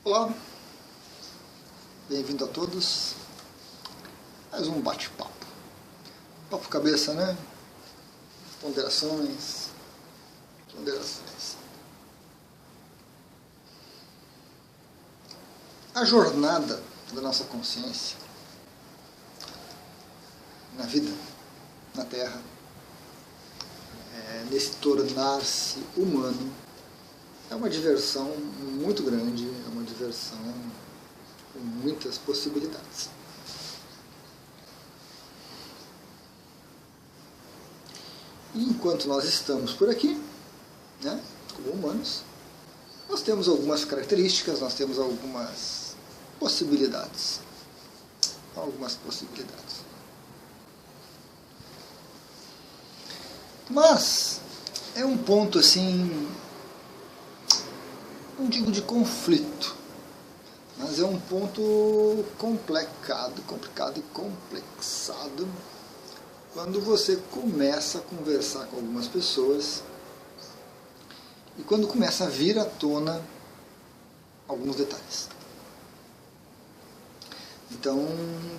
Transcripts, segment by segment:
Olá, bem-vindo a todos. Mais um bate-papo. Papo cabeça, né? Ponderações. A jornada da nossa consciência na vida, na Terra, nesse tornar-se humano, é uma diversão muito grande, é uma diversão com muitas possibilidades. E enquanto nós estamos por aqui, né, como humanos, nós temos algumas características, nós temos algumas possibilidades. Mas é um ponto assim, não digo de conflito, mas é um ponto complicado e complexado quando você começa a conversar com algumas pessoas e quando começa a vir à tona alguns detalhes. Então,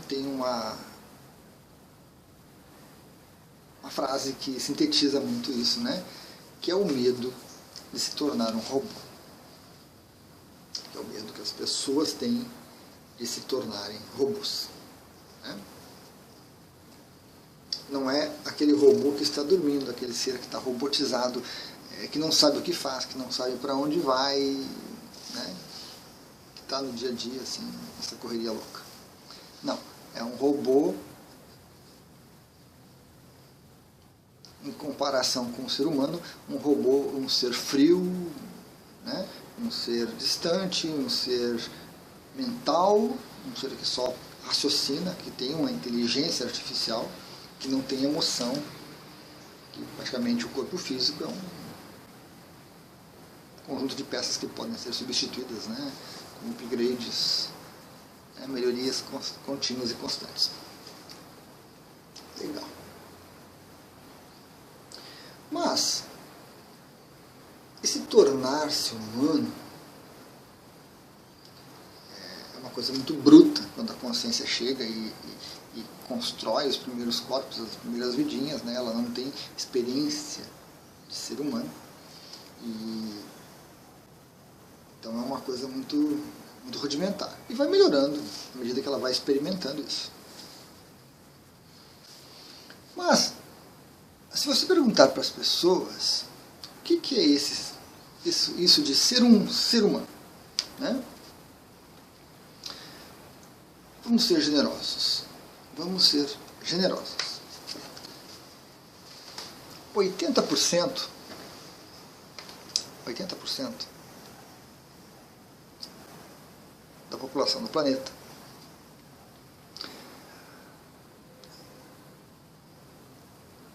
tem uma frase que sintetiza muito isso, né? Que é o medo de se tornar um robô. Que é o medo que as pessoas têm de se tornarem robôs. Né? Não é aquele robô que está dormindo, aquele ser que está robotizado, que não sabe o que faz, que não sabe para onde vai, né? Que está no dia a dia, assim, essa correria louca. Não, é um robô em comparação com o ser humano, um robô, um ser frio, né? Um ser distante, um ser mental, um ser que só raciocina, que tem uma inteligência artificial, que não tem emoção, que praticamente o corpo físico é um conjunto de peças que podem ser substituídas, né? Com upgrades, melhorias contínuas e constantes. Legal. Mas esse tornar-se humano é uma coisa muito bruta quando a consciência chega e constrói os primeiros corpos, as primeiras vidinhas, né? Ela não tem experiência de ser humano. Então é uma coisa muito rudimentar. E vai melhorando à medida que ela vai experimentando isso. Mas, se você perguntar para as pessoas o que é isso de ser um ser humano, né? Vamos ser generosos. 80% da população do planeta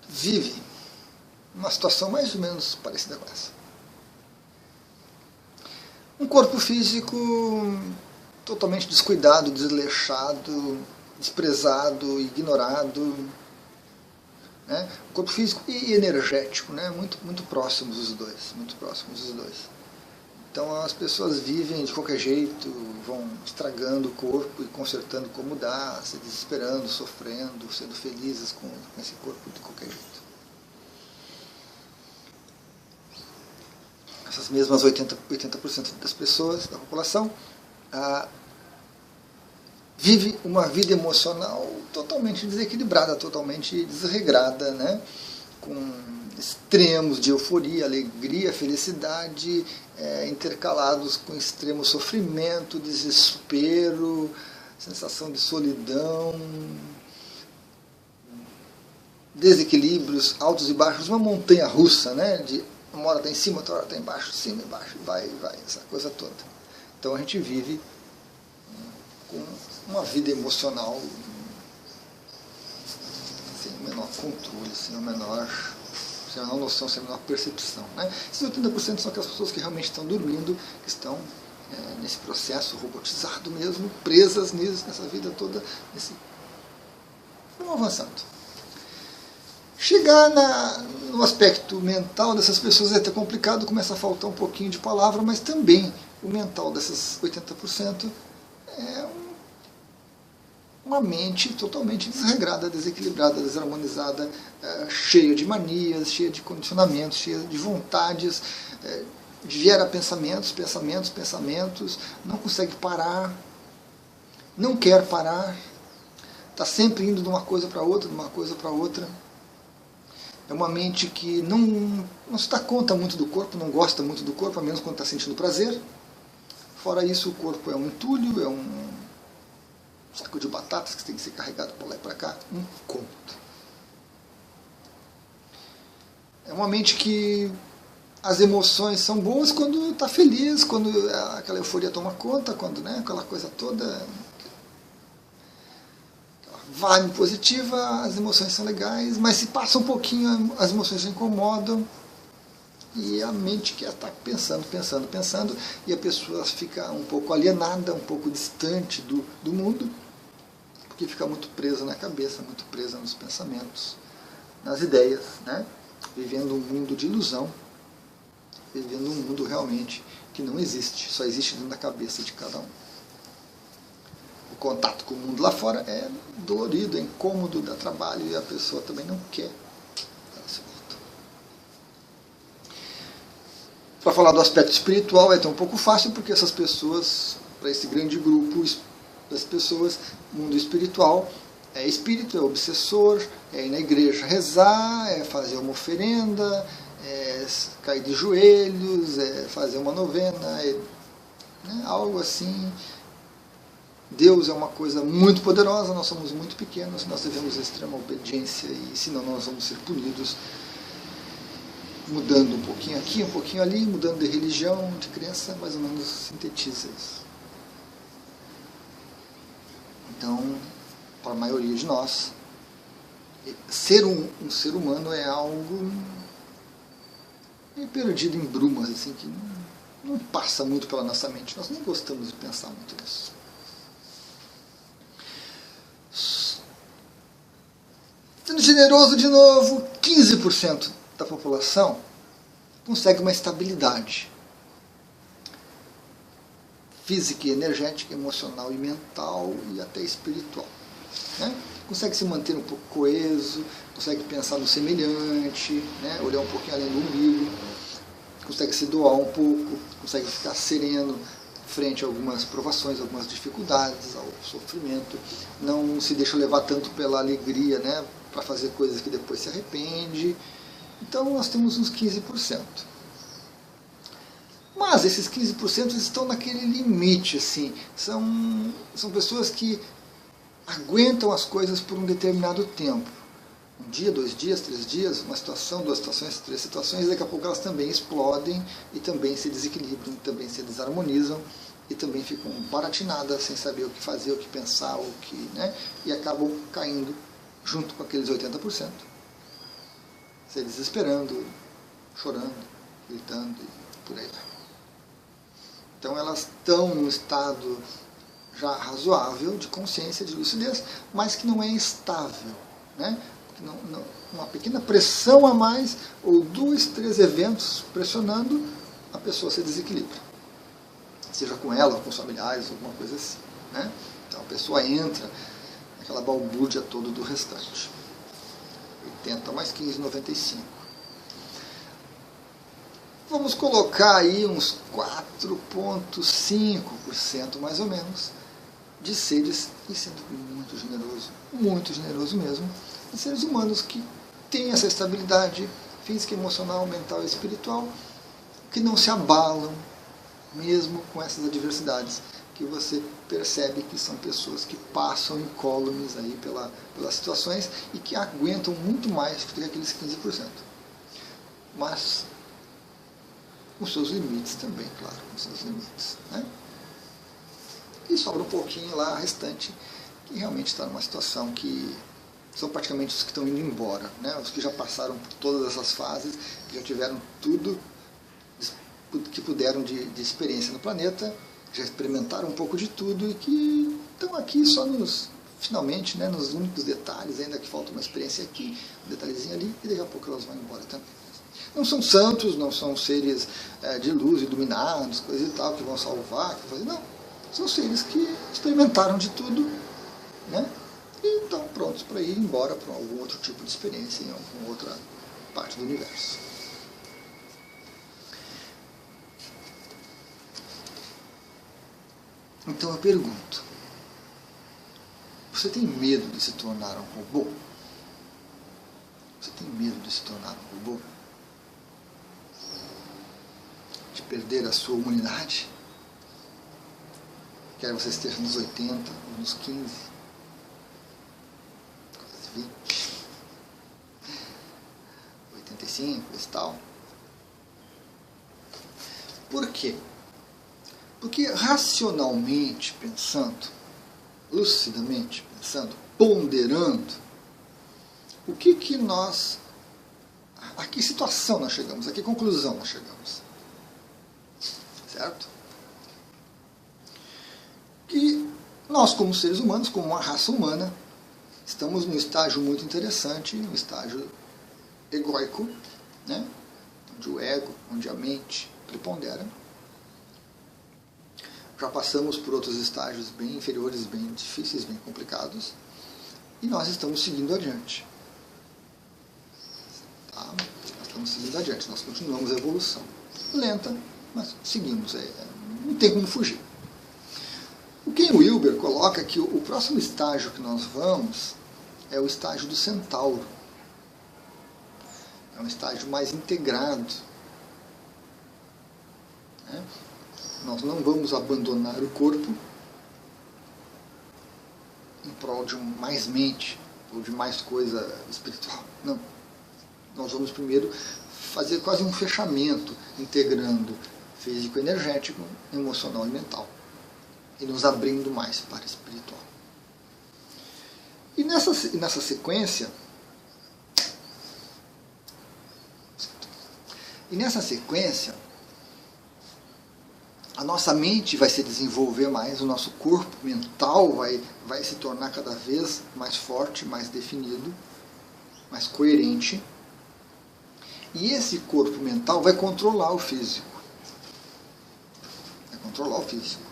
vive uma situação mais ou menos parecida com essa. Um corpo físico totalmente descuidado, desleixado, desprezado, ignorado, né? Corpo físico e energético, né? Muito próximos os dois, Então as pessoas vivem de qualquer jeito, vão estragando o corpo e consertando como dá, se desesperando, sofrendo, sendo felizes com esse corpo de qualquer jeito. Essas mesmas 80% das pessoas, da população, vive uma vida emocional totalmente desequilibrada, totalmente desregrada, né? Com extremos de euforia, alegria, felicidade, intercalados com extremo sofrimento, desespero, sensação de solidão, desequilíbrios altos e baixos, uma montanha russa, né? De uma hora está em cima, outra hora está embaixo, cima, embaixo, vai, essa coisa toda. Então a gente vive com uma vida emocional sem o menor controle, sem a menor noção, sem a menor percepção. Né? Esses 80% são aquelas pessoas que realmente estão dormindo, que estão nesse processo robotizado mesmo, presas nisso, nessa vida toda, vamos avançando. Chegar no aspecto mental dessas pessoas é até complicado, começa a faltar um pouquinho de palavra, mas também o mental dessas 80% é uma mente totalmente desregrada, desequilibrada, desarmonizada, cheia de manias, cheia de condicionamentos, cheia de vontades, gera pensamentos, não consegue parar, não quer parar, está sempre indo de uma coisa para outra, de uma coisa para outra. É uma mente que não se dá conta muito do corpo, não gosta muito do corpo, a menos quando está sentindo prazer. Fora isso, o corpo é um entulho, é um saco de batatas que tem que ser carregado para lá e para cá, um conto. É uma mente que as emoções são boas quando está feliz, quando aquela euforia toma conta, quando aquela coisa toda, aquela vibe positiva, as emoções são legais, mas se passa um pouquinho, as emoções se incomodam e a mente quer estar pensando, e a pessoa fica um pouco alienada, um pouco distante do mundo, porque fica muito presa na cabeça, muito presa nos pensamentos, nas ideias, vivendo um mundo de ilusão, vivendo um mundo realmente que não existe, só existe dentro da cabeça de cada um. O contato com o mundo lá fora é dolorido, é incômodo, dá trabalho e a pessoa também não quer. Para falar do aspecto espiritual é até um pouco fácil, porque essas pessoas, para esse grande grupo das pessoas, mundo espiritual é espírito, é obsessor, é ir na igreja rezar, é fazer uma oferenda, é cair de joelhos, é fazer uma novena, algo assim. Deus é uma coisa muito poderosa, nós somos muito pequenos, nós devemos extrema obediência e senão nós vamos ser punidos, mudando um pouquinho aqui, um pouquinho ali, mudando de religião, de crença, mais ou menos sintetiza isso. Então, para a maioria de nós, ser um ser humano é algo perdido em brumas, assim, que não passa muito pela nossa mente. Nós nem gostamos de pensar muito nisso. Sendo generoso de novo, 15% da população consegue uma estabilidade física e energética, emocional e mental e até espiritual. Consegue se manter um pouco coeso, consegue pensar no semelhante, olhar um pouquinho além do umbigo, consegue se doar um pouco, consegue ficar sereno frente a algumas provações, algumas dificuldades, ao sofrimento, não se deixa levar tanto pela alegria, para fazer coisas que depois se arrepende. Então nós temos uns 15%. Mas esses 15% estão naquele limite, assim, são pessoas que aguentam as coisas por um determinado tempo. Um dia, 2 dias, 3 dias, uma situação, 2 situações, 3 situações, e daqui a pouco elas também explodem e também se desequilibram, também se desarmonizam e também ficam baratinadas, sem saber o que fazer, o que pensar, e acabam caindo junto com aqueles 80%, se desesperando, chorando, gritando e por aí vai. Então elas estão num estado já razoável de consciência, de lucidez, mas que não é estável, uma pequena pressão a mais, ou 2, 3 eventos pressionando, a pessoa se desequilibra. Seja com ela, ou com os familiares, alguma coisa assim. Então a pessoa entra naquela balbúrdia toda do restante. 80 mais 15, 95. Vamos colocar aí uns 4,5% mais ou menos de seres, e sendo muito generoso mesmo, de seres humanos que têm essa estabilidade física, emocional, mental e espiritual, que não se abalam mesmo com essas adversidades, que você percebe que são pessoas que passam incólumes aí pelas situações e que aguentam muito mais do que aqueles 15%. Mas com seus limites também, claro, com seus limites. E sobra um pouquinho lá, a restante, que realmente está numa situação que são praticamente os que estão indo embora, os que já passaram por todas essas fases, que já tiveram tudo que puderam de experiência no planeta, já experimentaram um pouco de tudo e que estão aqui só nos finalmente, né, nos únicos detalhes, ainda que falta uma experiência aqui, um detalhezinho ali, e daqui a pouco elas vão embora também. Não são santos, não são seres de luz, iluminados, coisa e tal, que vão salvar, que vão fazer, não. São seres que experimentaram de tudo, né, e estão prontos para ir embora para algum outro tipo de experiência em alguma outra parte do universo. Então eu pergunto, você tem medo de se tornar um robô? Você tem medo de se tornar um robô? De perder a sua humanidade? Quer você esteja nos 80, ou nos 15, quase 20, 85, e tal. Por quê? Porque racionalmente pensando, lucidamente pensando, ponderando, o que nós, a que situação nós chegamos, a que conclusão nós chegamos? Certo? Que nós, como seres humanos, como uma raça humana, estamos num estágio muito interessante, um estágio egóico, né? Onde o ego, onde a mente prepondera. Já passamos por outros estágios bem inferiores, bem difíceis, bem complicados, e nós estamos seguindo adiante. Tá? Nós estamos seguindo adiante, nós continuamos a evolução. Lenta, mas seguimos, não tem como fugir. O Ken Wilber coloca que o próximo estágio que nós vamos é o estágio do centauro. É um estágio mais integrado. Né? Nós não vamos abandonar o corpo em prol de mais mente ou de mais coisa espiritual. Não. Nós vamos primeiro fazer quase um fechamento, integrando físico, energético, emocional e mental. E nos abrindo mais para o espiritual. E nessa sequência, a nossa mente vai se desenvolver mais, o nosso corpo mental vai se tornar cada vez mais forte, mais definido, mais coerente. E esse corpo mental vai controlar o físico. Vai controlar o físico.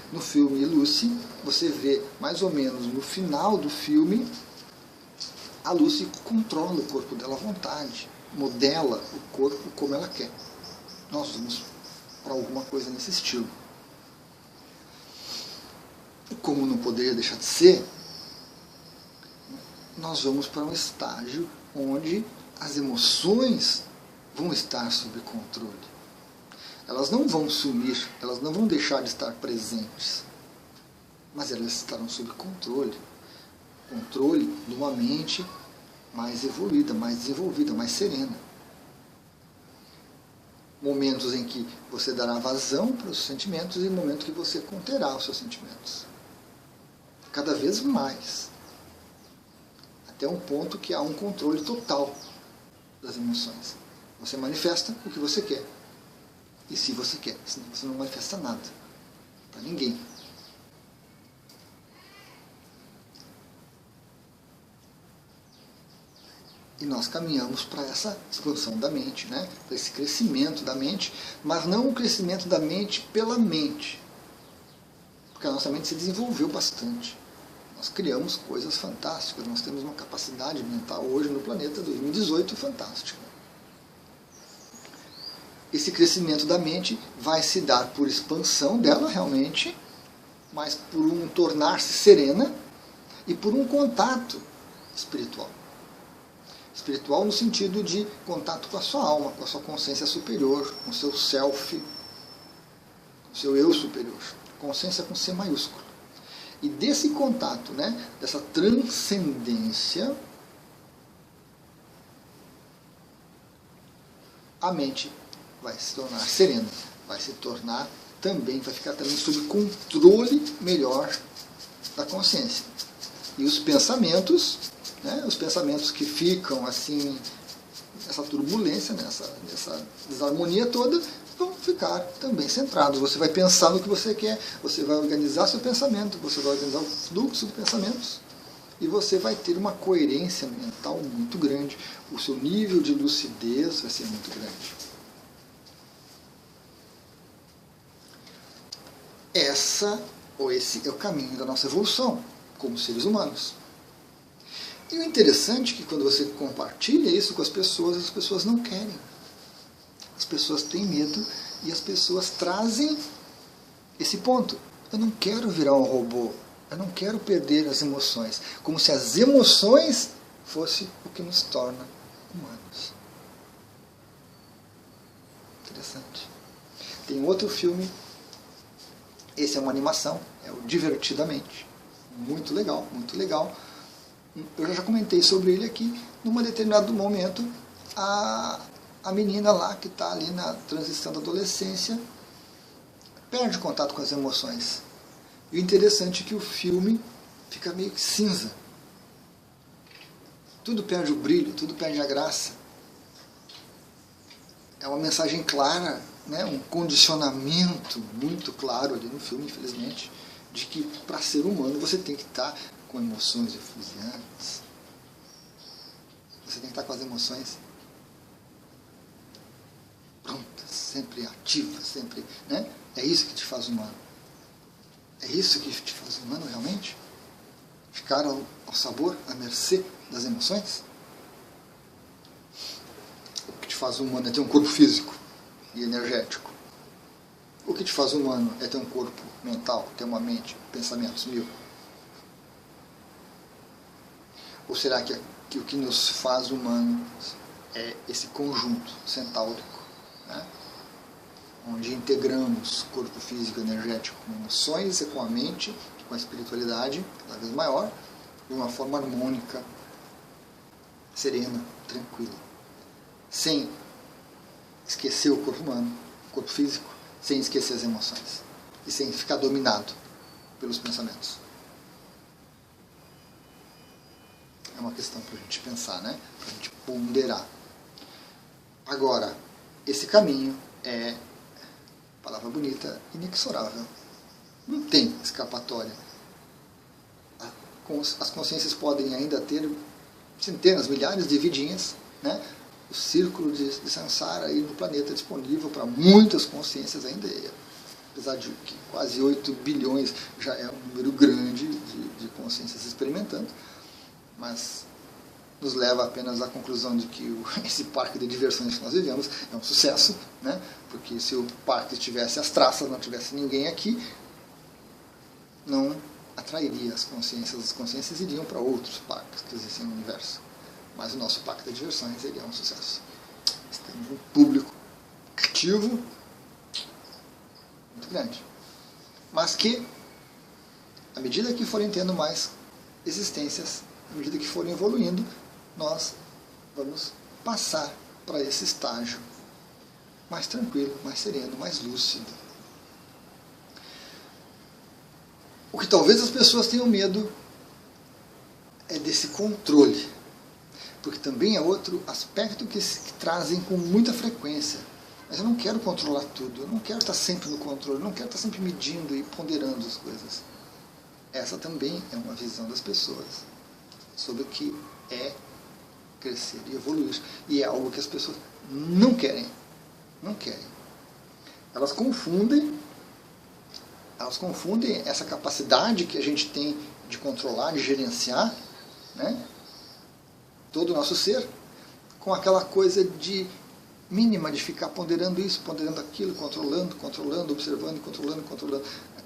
No filme Lucy, você vê mais ou menos no final do filme, a Lucy controla o corpo dela à vontade, modela o corpo como ela quer. Nós vamos para alguma coisa nesse estilo. E como não poderia deixar de ser, nós vamos para um estágio onde as emoções vão estar sob controle. Elas não vão sumir, elas não vão deixar de estar presentes, mas elas estarão sob controle. Controle de uma mente mais evoluída, mais desenvolvida, mais serena. Momentos em que você dará vazão para os sentimentos e momentos que você conterá os seus sentimentos. Cada vez mais. Até um ponto que há um controle total das emoções. Você manifesta o que você quer. E se você quer, senão você não manifesta nada. Para ninguém. E nós caminhamos para essa expansão da mente, né? Para esse crescimento da mente, mas não um crescimento da mente pela mente. Porque a nossa mente se desenvolveu bastante. Nós criamos coisas fantásticas, nós temos uma capacidade mental hoje no planeta 2018 fantástica. Esse crescimento da mente vai se dar por expansão dela realmente, mas por um tornar-se serena e por um contato espiritual. Espiritual no sentido de contato com a sua alma, com a sua consciência superior, com o seu self, com o seu eu superior. Consciência com C maiúsculo. E desse contato, né, dessa transcendência, a mente vai se tornar serena, vai se tornar também, vai ficar também sob controle melhor da consciência. E os pensamentos, né, os pensamentos que ficam assim, nessa turbulência, nessa desarmonia toda, vão ficar também centrados. Você vai pensar no que você quer, você vai organizar seu pensamento, você vai organizar o fluxo de pensamentos e você vai ter uma coerência mental muito grande. O seu nível de lucidez vai ser muito grande. Esse é o caminho da nossa evolução como seres humanos. E o interessante é que quando você compartilha isso com as pessoas não querem. As pessoas têm medo e as pessoas trazem esse ponto. Eu não quero virar um robô. Eu não quero perder as emoções. Como se as emoções fosse o que nos torna humanos. Interessante. Tem outro filme. Esse é uma animação. É o Divertidamente. Muito legal, muito legal. Eu já comentei sobre ele aqui. Num determinado momento, a menina lá que está ali na transição da adolescência perde contato com as emoções. E o interessante é que o filme fica meio que cinza. Tudo perde o brilho, tudo perde a graça. É uma mensagem clara, né? Um condicionamento muito claro ali no filme, infelizmente, de que para ser humano você tem que estar com emoções efusiantes. Você tem que estar com as emoções prontas, sempre ativas, sempre, né? É isso que te faz humano. É isso que te faz humano realmente? Ficar ao sabor, à mercê das emoções? O que te faz humano é ter um corpo físico e energético. O que te faz humano é ter um corpo mental, ter uma mente, pensamentos mil. Ou será que o que nos faz humanos é esse conjunto centáurico, né? Onde integramos corpo físico e energético com emoções e com a mente, com a espiritualidade cada vez maior, de uma forma harmônica, serena, tranquila, sem esquecer o corpo humano, o corpo físico, sem esquecer as emoções e sem ficar dominado pelos pensamentos. É uma questão para a gente pensar, né? Para a gente ponderar. Agora, esse caminho é, palavra bonita, inexorável. Não tem escapatória. As consciências podem ainda ter centenas, milhares de vidinhas, né? O círculo de samsara aí no planeta disponível para muitas consciências ainda. Apesar de que quase 8 bilhões já é um número grande de consciências experimentando, mas nos leva apenas à conclusão de que esse parque de diversões que nós vivemos é um sucesso, né? Porque se o parque tivesse as traças, não tivesse ninguém aqui, não atrairia as consciências iriam para outros parques que existem no universo. Mas o nosso parque de diversões ele é um sucesso. Nós temos um público cativo muito grande. Mas que, à medida que forem tendo mais existências, à medida que forem evoluindo, nós vamos passar para esse estágio mais tranquilo, mais sereno, mais lúcido. O que talvez as pessoas tenham medo é desse controle, porque também é outro aspecto que trazem com muita frequência. Mas eu não quero controlar tudo, eu não quero estar sempre no controle, eu não quero estar sempre medindo e ponderando as coisas. Essa também é uma visão das pessoas sobre o que é crescer e evoluir. E é algo que as pessoas não querem. Não querem. Elas confundem essa capacidade que a gente tem de controlar, de gerenciar, né, todo o nosso ser, com aquela coisa de mínima de ficar ponderando isso, ponderando aquilo, controlando, observando, controlando,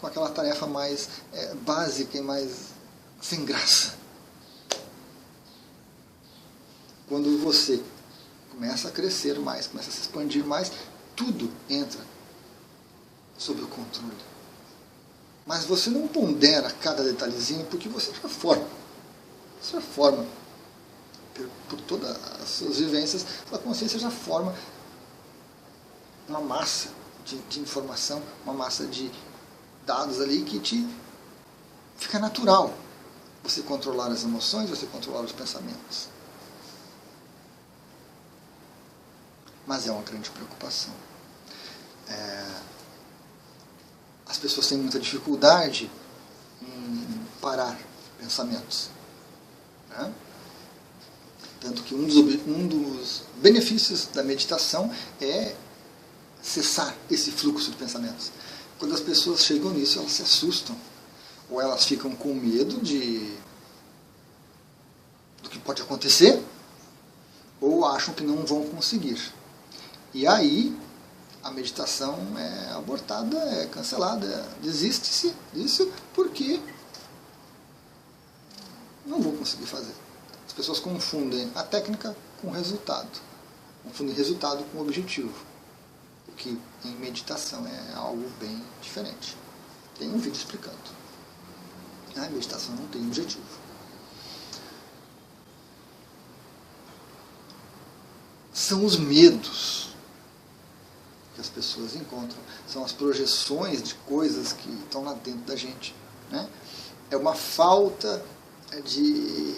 com aquela tarefa mais básica e mais sem graça. Quando você começa a crescer mais, começa a se expandir mais, tudo entra sob o controle. Mas você não pondera cada detalhezinho porque você já forma. Você já forma. Por todas as suas vivências, a consciência já forma uma massa de informação, uma massa de dados ali que te fica natural. Você controlar as emoções, você controlar os pensamentos. Mas é uma grande preocupação. as pessoas têm muita dificuldade em parar pensamentos, né? Tanto que um dos benefícios da meditação é cessar esse fluxo de pensamentos. Quando as pessoas chegam nisso, elas se assustam, ou elas ficam com medo do que pode acontecer, ou acham que não vão conseguir. E aí a meditação é abortada, é cancelada, desiste-se disso porque não vou conseguir fazer. As pessoas confundem a técnica com o resultado, confundem resultado com o objetivo, o que em meditação é algo bem diferente. Tem um vídeo explicando. A meditação não tem objetivo. São os medos que as pessoas encontram, são as projeções de coisas que estão lá dentro da gente, né? É uma falta de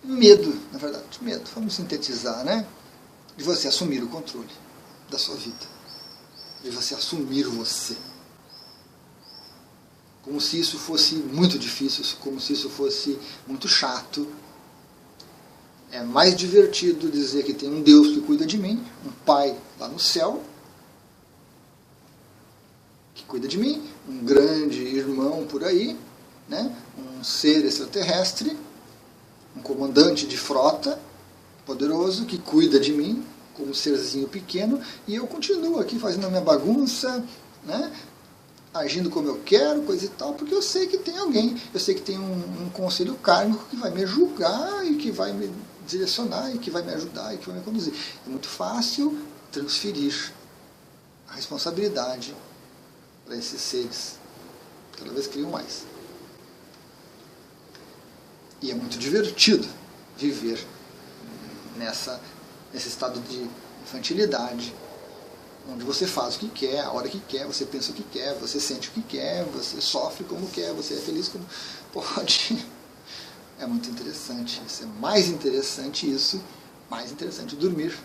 medo, na verdade, de medo, vamos sintetizar, né? De você assumir o controle da sua vida, de você assumir você. Como se isso fosse muito difícil, como se isso fosse muito chato. É mais divertido dizer que tem um Deus que cuida de mim, um Pai lá no céu, que cuida de mim, um grande irmão por aí, né? Um ser extraterrestre, um comandante de frota poderoso que cuida de mim, como um serzinho pequeno, e eu continuo aqui fazendo a minha bagunça, né? Agindo como eu quero, coisa e tal, porque eu sei que tem alguém, eu sei que tem um conselho kármico que vai me julgar e que vai me direcionar e que vai me ajudar e que vai me conduzir. É muito fácil transferir a responsabilidade para esses seres. Cada vez criam mais. E é muito divertido viver nesse estado de infantilidade, onde você faz o que quer, a hora que quer, você pensa o que quer, você sente o que quer, você sofre como quer, você é feliz como pode. É muito interessante. Isso é mais interessante dormir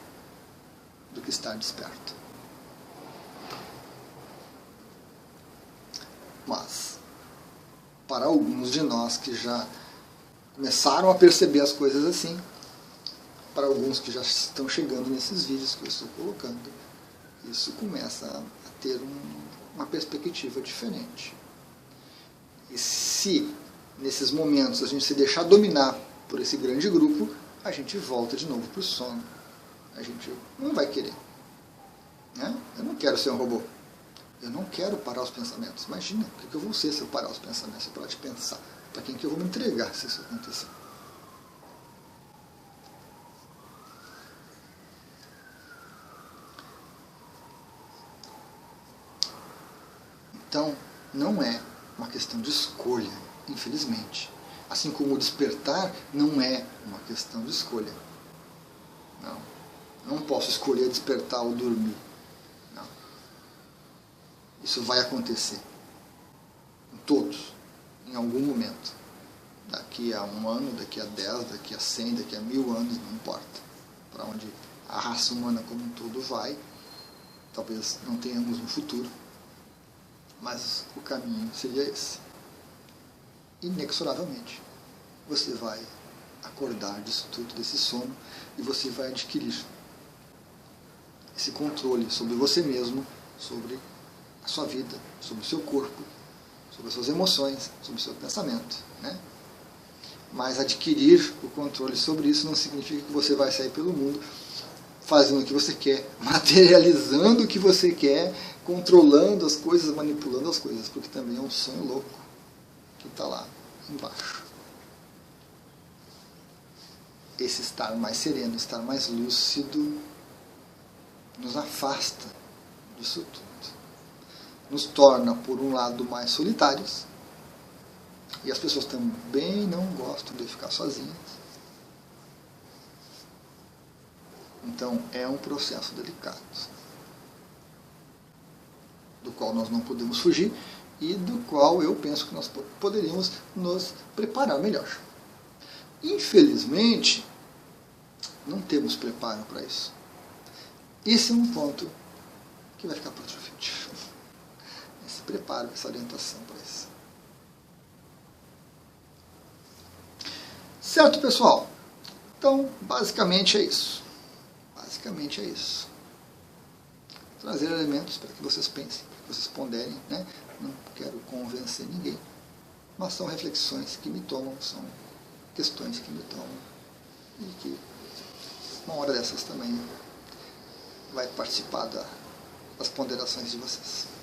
do que estar desperto. Mas, para alguns de nós que já começaram a perceber as coisas assim, para alguns que já estão chegando nesses vídeos que eu estou colocando, isso começa a ter uma perspectiva diferente. E se nesses momentos a gente se deixar dominar por esse grande grupo, a gente volta de novo para o sono. A gente não vai querer, né? Eu não quero ser um robô. Eu não quero parar os pensamentos. Imagina, o que eu vou ser se eu parar os pensamentos, se eu parar de pensar? Para quem que eu vou me entregar se isso acontecer? Então, não é uma questão de escolha, infelizmente. Assim como o despertar não é uma questão de escolha. Não posso escolher despertar ou dormir. Não. Isso vai acontecer. Em todos. Em algum momento. Daqui a 1 ano, daqui a 10, daqui a 100, daqui a 1000 anos, não importa. Para onde a raça humana como um todo vai, talvez não tenhamos no futuro. Mas o caminho seria esse. Inexoravelmente, você vai acordar disso tudo, desse sono, e você vai adquirir esse controle sobre você mesmo, sobre a sua vida, sobre o seu corpo, sobre as suas emoções, sobre o seu pensamento, né? Mas adquirir o controle sobre isso não significa que você vai sair pelo mundo fazendo o que você quer, materializando o que você quer, controlando as coisas, manipulando as coisas, porque também é um sonho louco que está lá embaixo. Esse estar mais sereno, estar mais lúcido, nos afasta disso tudo. Nos torna, por um lado, mais solitários, e as pessoas também não gostam de ficar sozinhas. Então, é um processo delicado, do qual nós não podemos fugir e do qual eu penso que nós poderíamos nos preparar melhor. Infelizmente, não temos preparo para isso. Esse é um ponto que vai ficar por outro vídeo. Se prepare com essa orientação para isso. Certo, pessoal? Então, basicamente é isso. Basicamente é isso. Trazer elementos para que vocês pensem, para que vocês ponderem, né? Não quero convencer ninguém, mas são reflexões que me tomam, são questões que me tomam e que uma hora dessas também vai participar das ponderações de vocês.